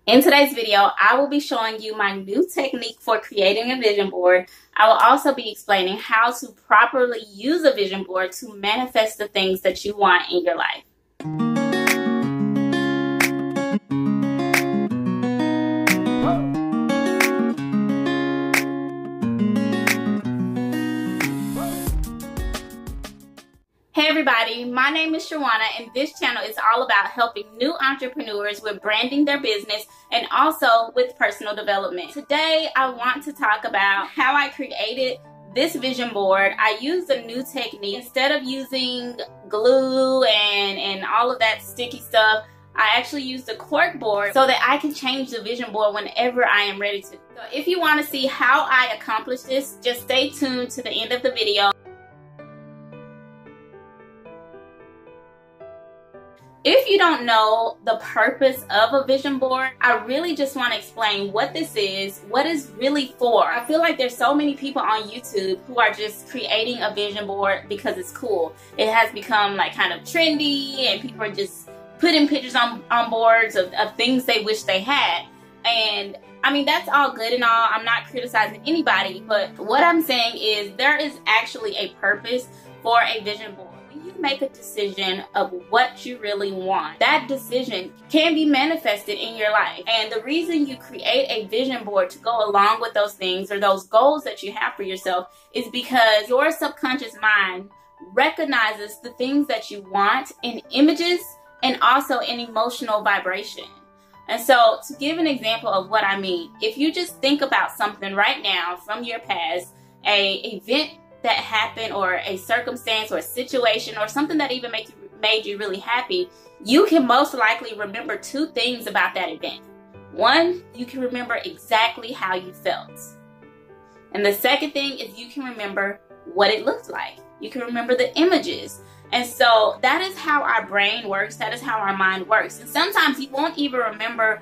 In today's video, I will be showing you my new technique for creating a vision board. I will also be explaining how to properly use a vision board to manifest the things that you want in your life. Hey everybody, my name is Shawana and this channel is all about helping new entrepreneurs with branding their business and also with personal development. Today I want to talk about how I created this vision board. I used a new technique. Instead of using glue and all of that sticky stuff, I actually used a cork board so that I can change the vision board whenever I am ready to. So if you want to see how I accomplish this, just stay tuned to the end of the video. If you don't know the purpose of a vision board, I really just want to explain what this is, what it's really for. I feel like there's so many people on YouTube who are just creating a vision board because it's cool. It has become like kind of trendy and people are just putting pictures on boards of things they wish they had. And I mean, that's all good and all. I'm not criticizing anybody, but what I'm saying is there is actually a purpose for a vision board. You make a decision of what you really want. That decision can be manifested in your life. And the reason you create a vision board to go along with those things or those goals that you have for yourself is because your subconscious mind recognizes the things that you want in images and also in emotional vibration. And so to give an example of what I mean, if you just think about something right now from your past, an event that happened or a circumstance or a situation or something that even made you really happy, you can most likely remember two things about that event. One, you can remember exactly how you felt. And the second thing is you can remember what it looked like. You can remember the images. And so that is how our brain works. That is how our mind works. And sometimes you won't even remember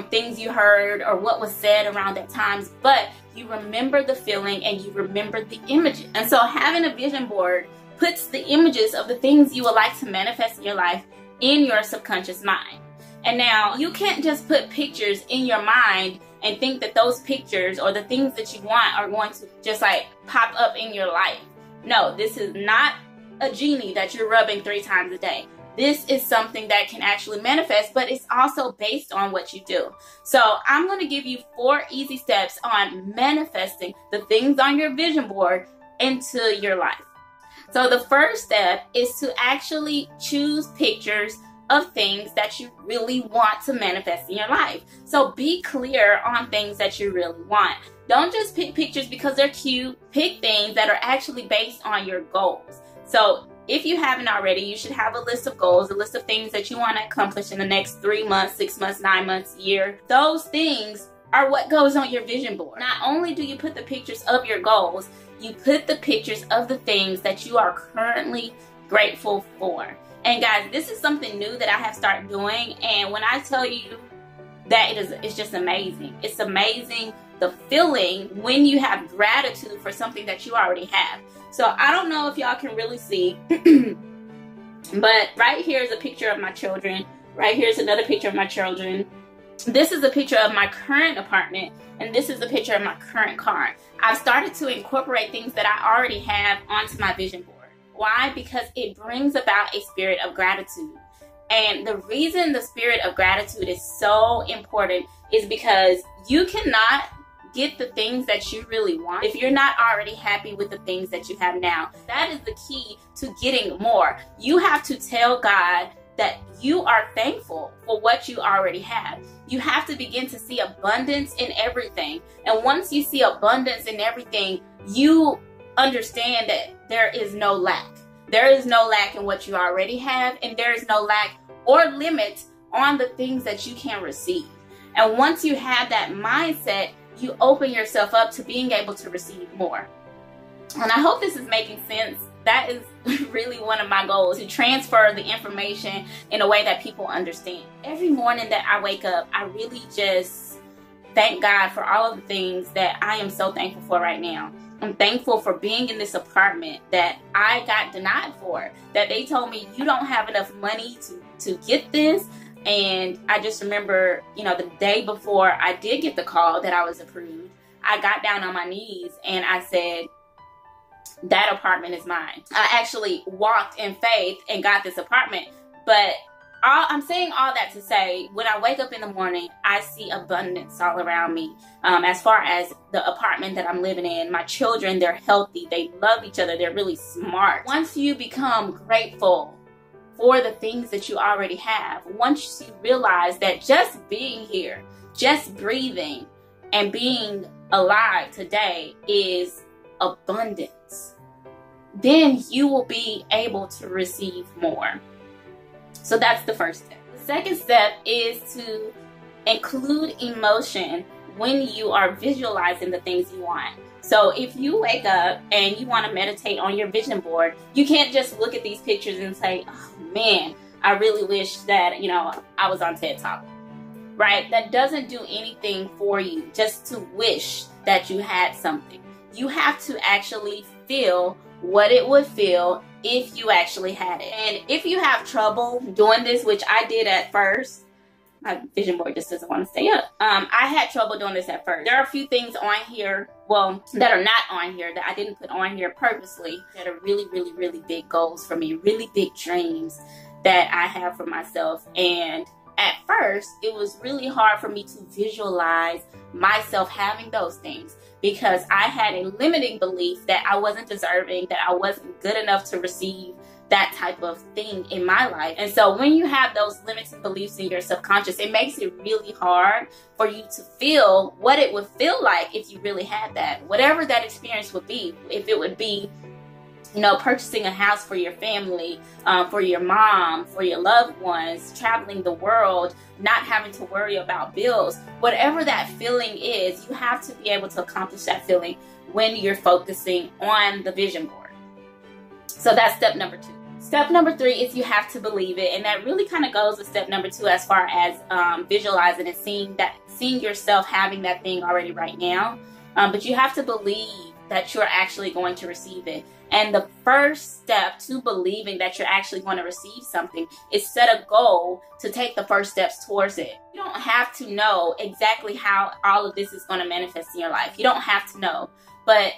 things you heard or what was said around that times, but you remember the feeling and you remember the images. And so having a vision board puts the images of the things you would like to manifest in your life in your subconscious mind. And now you can't just put pictures in your mind and think that those pictures or the things that you want are going to just like pop up in your life. No, this is not a genie that you're rubbing 3 times a day. This is something that can actually manifest, but it's also based on what you do. So I'm going to give you 4 easy steps on manifesting the things on your vision board into your life. So the first step is to actually choose pictures of things that you really want to manifest in your life. So be clear on things that you really want. Don't just pick pictures because they're cute. Pick things that are actually based on your goals. So if you haven't already, you should have a list of goals, a list of things that you want to accomplish in the next 3 months, 6 months, 9 months, year. Those things are what goes on your vision board. Not only do you put the pictures of your goals, you put the pictures of the things that you are currently grateful for. And guys, this is something new that I have started doing. And when I tell you that it's just amazing. It's amazing the feeling when you have gratitude for something that you already have. So I don't know if y'all can really see, but right here is a picture of my children. Right here is another picture of my children. This is a picture of my current apartment, and this is a picture of my current car. I've started to incorporate things that I already have onto my vision board. Why? Because it brings about a spirit of gratitude. And the reason the spirit of gratitude is so important is because you cannot get the things that you really want if you're not already happy with the things that you have now. That is the key to getting more. You have to tell God that you are thankful for what you already have. You have to begin to see abundance in everything. And once you see abundance in everything, you understand that there is no lack. There is no lack in what you already have, and there is no lack or limit on the things that you can receive. And once you have that mindset, you open yourself up to being able to receive more. And I hope this is making sense. That is really one of my goals, to transfer the information in a way that people understand. Every morning that I wake up, I really just thank God for all of the things that I am so thankful for right now. I'm thankful for being in this apartment that I got denied for, that they told me you don't have enough money to get this. And I just remember, you know, the day before I did get the call that I was approved, I got down on my knees and I said, that apartment is mine. I actually walked in faith and got this apartment. But I'm saying all that to say, when I wake up in the morning, I see abundance all around me. As far as the apartment that I'm living in, my children, they're healthy, they love each other, they're really smart. Once you become grateful for the things that you already have, once you realize that just being here, just breathing and being alive today is abundance, then you will be able to receive more. So that's the first step. The second step is to include emotion when you are visualizing the things you want. So if you wake up and you want to meditate on your vision board, you can't just look at these pictures and say, oh man, I really wish that, you know, I was on TED Talk, right? That doesn't do anything for you just to wish that you had something. You have to actually feel what it would feel if you actually had it. And if you have trouble doing this, which I did at first, my vision board just doesn't want to stay up. I had trouble doing this at first. There are a few things on here, well, that are not on here, that I didn't put on here purposely, that are really, really, really big goals for me, really big dreams that I have for myself. And at first, it was really hard for me to visualize myself having those things because I had a limiting belief that I wasn't deserving, that I wasn't good enough to receive that type of thing in my life. And so when you have those limiting beliefs in your subconscious, it makes it really hard for you to feel what it would feel like if you really had that. Whatever that experience would be, if it would be, you know, purchasing a house for your family, for your mom, for your loved ones, traveling the world, not having to worry about bills, whatever that feeling is, you have to be able to accomplish that feeling when you're focusing on the vision board. So that's step number 2. Step number 3 is you have to believe it, and that really kind of goes with step number 2 as far as visualizing and seeing yourself having that thing already right now. But you have to believe that you're actually going to receive it. And the first step to believing that you're actually going to receive something is set a goal to take the first steps towards it. You don't have to know exactly how all of this is going to manifest in your life. You don't have to know, but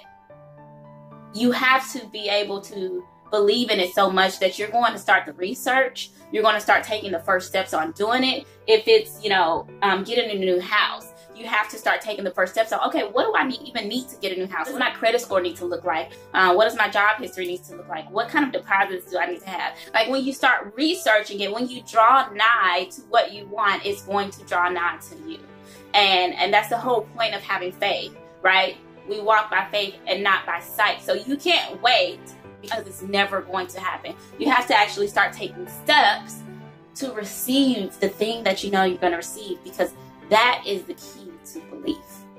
you have to be able to believe in it so much that you're going to start the research. You're going to start taking the first steps on doing it. If it's, you know, getting a new house, you have to start taking the first steps on, okay, what do I even need to get a new house? What does my credit score need to look like? What does my job history need to look like? What kind of deposits do I need to have? Like when you start researching it, when you draw nigh to what you want, it's going to draw nigh to you. And that's the whole point of having faith, right? We walk by faith and not by sight. So you can't wait because it's never going to happen. You have to actually start taking steps to receive the thing that you know you're going to receive, because that is the key to belief.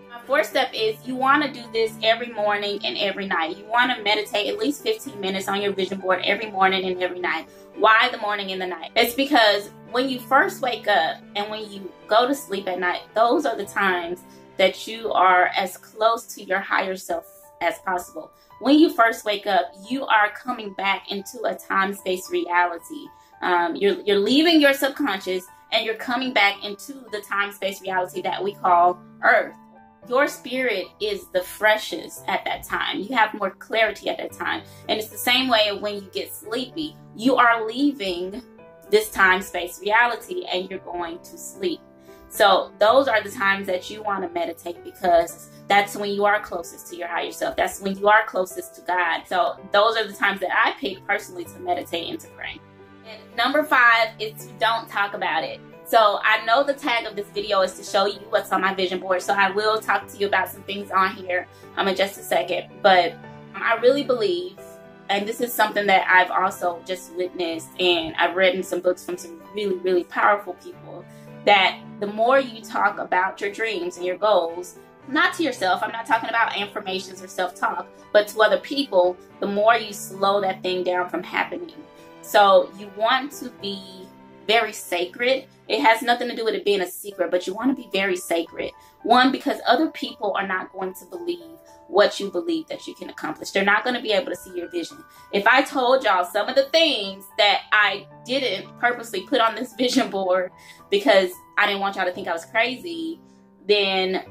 My 4th step is you want to do this every morning and every night. You want to meditate at least 15 minutes on your vision board every morning and every night. Why the morning and the night? It's because when you first wake up and when you go to sleep at night, those are the times that you are as close to your higher self as possible. When you first wake up, you are coming back into a time-space reality. You're leaving your subconscious and you're coming back into the time-space reality that we call Earth. Your spirit is the freshest at that time. You have more clarity at that time. And it's the same way when you get sleepy. You are leaving this time-space reality and you're going to sleep. So those are the times that you want to meditate, because that's when you are closest to your higher self. That's when you are closest to God. So those are the times that I pick personally to meditate and to pray. And number 5 is to don't talk about it. So I know the tag of this video is to show you what's on my vision board. So I will talk to you about some things on here in just a second. But I really believe, and this is something that I've also just witnessed, and I've read in some books from some really, really powerful people, that the more you talk about your dreams and your goals, not to yourself, I'm not talking about affirmations or self-talk, but to other people, the more you slow that thing down from happening. So you want to be very sacred. It has nothing to do with it being a secret, but you want to be very sacred. One, because other people are not going to believe what you believe that you can accomplish. They're not going to be able to see your vision. If I told y'all some of the things that I didn't purposely put on this vision board because I didn't want y'all to think I was crazy, then,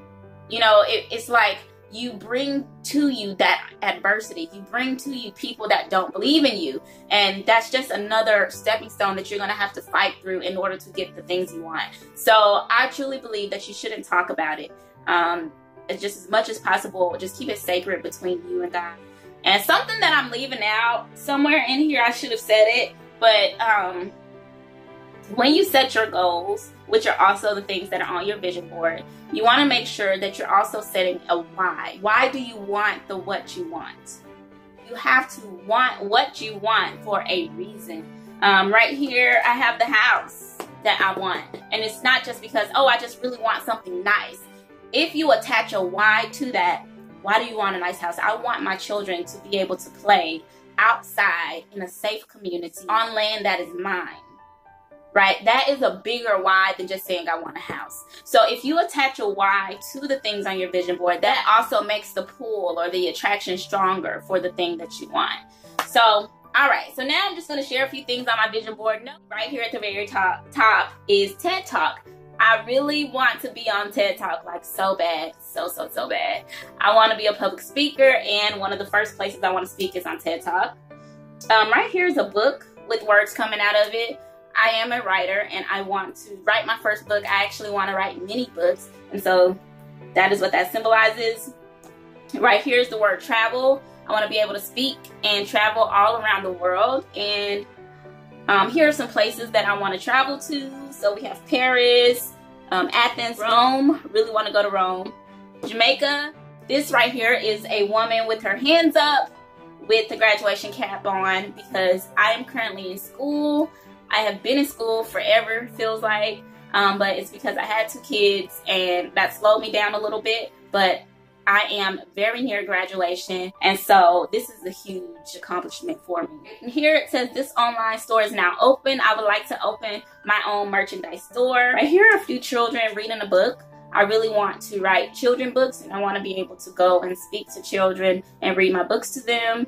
you know, it's like you bring to you that adversity. You bring to you people that don't believe in you. And that's just another stepping stone that you're going to have to fight through in order to get the things you want. So I truly believe that you shouldn't talk about it. Just as much as possible, just keep it sacred between you and God. And something that I'm leaving out somewhere in here, I should have said it, but when you set your goals, which are also the things that are on your vision board, you want to make sure that you're also setting a why. Why do you want the what you want? You have to want what you want for a reason. Right here, I have the house that I want. And it's not just because, oh, I just really want something nice. If you attach a why to that, why do you want a nice house? I want my children to be able to play outside in a safe community on land that is mine. Right? That is a bigger why than just saying I want a house. So if you attach a why to the things on your vision board, that also makes the pull or the attraction stronger for the thing that you want. So, all right. So now I'm just going to share a few things on my vision board. Right here at the very top is TED Talk. I really want to be on TED Talk, like so bad, so bad. I want to be a public speaker, and one of the first places I want to speak is on TED Talk. Right here is a book with words coming out of it. I am a writer, and I want to write my first book. I actually want to write many books, and so that is what that symbolizes. Right here is the word travel. I want to be able to speak and travel all around the world, and here are some places that I want to travel to. So we have Paris, Athens, Rome. Really want to go to Rome. Jamaica. This right here is a woman with her hands up with the graduation cap on, because I am currently in school. I have been in school forever, feels like, but it's because I had 2 kids and that slowed me down a little bit, but I am very near graduation, and so this is a huge accomplishment for me. And here it says this online store is now open. I would like to open my own merchandise store. Right here are a few children reading a book. I really want to write children books, and I want to be able to go and speak to children and read my books to them.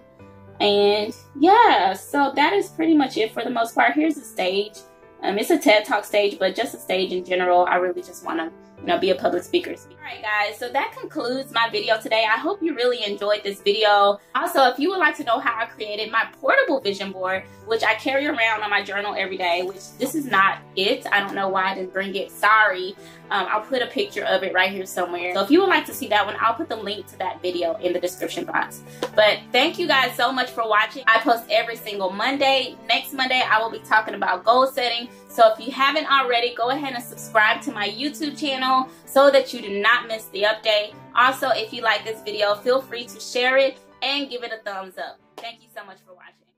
And yeah, so that is pretty much it for the most part. Here's the stage. It's a TED Talk stage, but just a stage in general. I really just want to, you know, be a public speaker. Alright guys, so that concludes my video today. I hope you really enjoyed this video. Also, if you would like to know how I created my portable vision board, which I carry around on my journal every day, which this is not it. I don't know why I didn't bring it. Sorry. I'll put a picture of it right here somewhere. So if you would like to see that one, I'll put the link to that video in the description box. But thank you guys so much for watching. I post every single Monday. Next Monday, I will be talking about goal setting. So if you haven't already, go ahead and subscribe to my YouTube channel so that you do not miss the update. Also, if you like this video, feel free to share it and give it a thumbs up. Thank you so much for watching.